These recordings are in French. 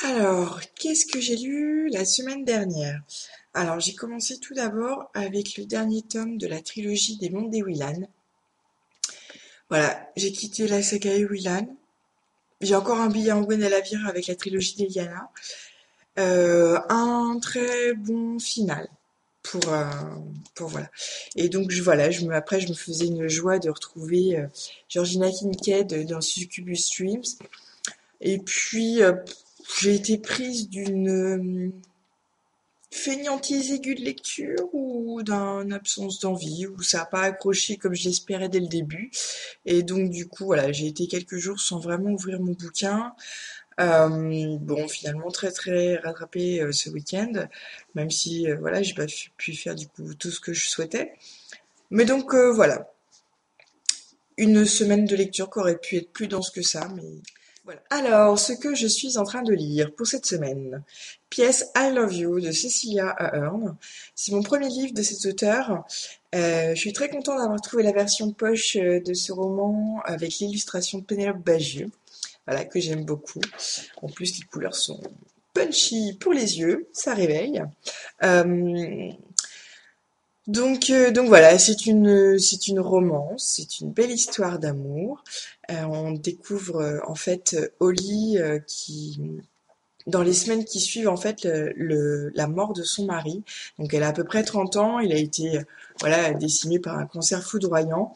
Alors, qu'est-ce que j'ai lu la semaine dernière? Alors, j'ai commencé tout d'abord avec le dernier tome de la trilogie des Mondes des Whelan. Voilà, j'ai quitté la saga Whelan. J'ai encore un billet en Gwen à la Vire avec la trilogie d'Eliana. Un très bon final pour, euh, pour voilà. Et donc voilà, après je me faisais une joie de retrouver Georgina Kincaid dans Succubus Streams. Et puis j'ai été prise d'une fainéantise aiguë de lecture ou d'une absence d'envie, ou ça n'a pas accroché comme je l'espérais dès le début. Et donc du coup, voilà, j'ai été quelques jours sans vraiment ouvrir mon bouquin. Bon, finalement très très rattrapé ce week-end, même si voilà, j'ai pas pu faire du coup tout ce que je souhaitais. Mais donc voilà, une semaine de lecture qui aurait pu être plus dense que ça, mais voilà. Alors, ce que je suis en train de lire pour cette semaine. Pièce I Love You de Cecilia Ahern. C'est mon premier livre de cet auteur. Je suis très contente d'avoir trouvé la version poche de ce roman avec l'illustration de Pénélope Bagieux. Voilà, que j'aime beaucoup. En plus, les couleurs sont punchy pour les yeux, ça réveille. Euh, donc voilà, c'est une romance, c'est une belle histoire d'amour. On découvre en fait Holly qui dans les semaines qui suivent en fait la mort de son mari. Donc elle a à peu près 30 ans, il a été voilà décimé par un cancer foudroyant.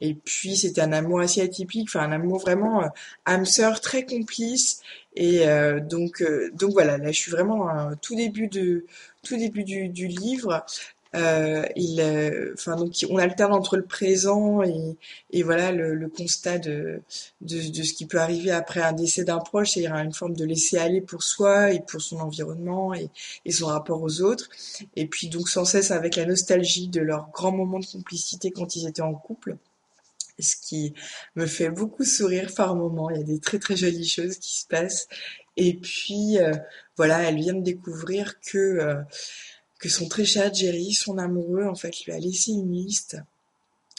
Et puis c'était un amour assez atypique, enfin un amour vraiment âme sœur très complice. Et donc voilà, là je suis vraiment à tout début du livre. Enfin donc on alterne entre le présent et voilà le constat de ce qui peut arriver après un décès d'un proche, c'est-à-dire une forme de laisser aller pour soi et pour son environnement et son rapport aux autres. Et puis donc sans cesse avec la nostalgie de leurs grands moments de complicité quand ils étaient en couple. Ce qui me fait beaucoup sourire par moments. Il y a des très très jolies choses qui se passent. Et puis voilà, elle vient de découvrir que son très cher Jerry, son amoureux, en fait, lui a laissé une liste.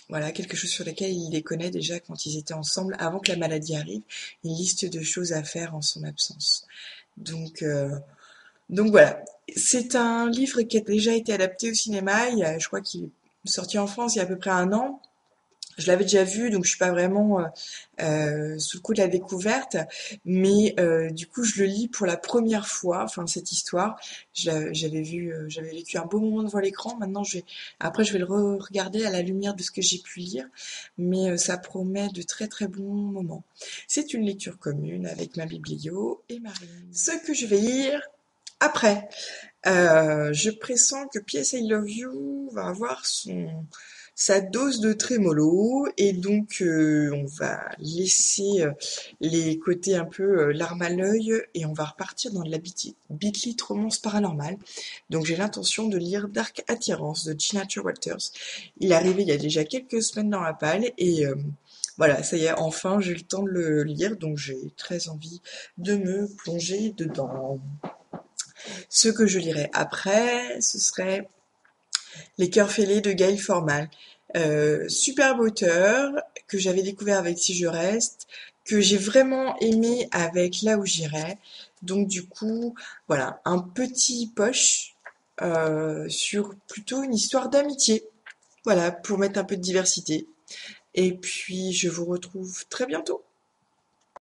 Voilà, quelque chose sur lequel il les connaît déjà quand ils étaient ensemble, avant que la maladie arrive, une liste de choses à faire en son absence. Donc, euh, donc voilà, c'est un livre qui a déjà été adapté au cinéma, je crois qu'il est sorti en France il y a à peu près un an. Je l'avais déjà vu, donc je suis pas vraiment sous le coup de la découverte, mais du coup je le lis pour la première fois. Enfin cette histoire, j'avais vu, j'avais vécu un beau moment devant l'écran. Maintenant après je vais le regarder à la lumière de ce que j'ai pu lire, mais ça promet de très très bons moments. C'est une lecture commune avec ma biblio et Marine. Ce que je vais lire après, je pressens que P.S. I Love You va avoir sa dose de trémolo et donc on va laisser les côtés un peu larmes à l'œil et on va repartir dans de la bitlit romance paranormale. Donc j'ai l'intention de lire Dark Attirance de Gina Walters. Il est arrivé il y a déjà quelques semaines dans la palle et voilà, ça y est, enfin j'ai le temps de le lire, donc j'ai très envie de me plonger dedans. Ce que je lirai après, ce serait Les Cœurs fêlés de Gaël Formal. Superbe auteur que j'avais découvert avec Si je reste, que j'ai vraiment aimé avec Là où j'irai. Donc du coup, voilà, un petit poche sur plutôt une histoire d'amitié. Voilà, pour mettre un peu de diversité. Et puis je vous retrouve très bientôt.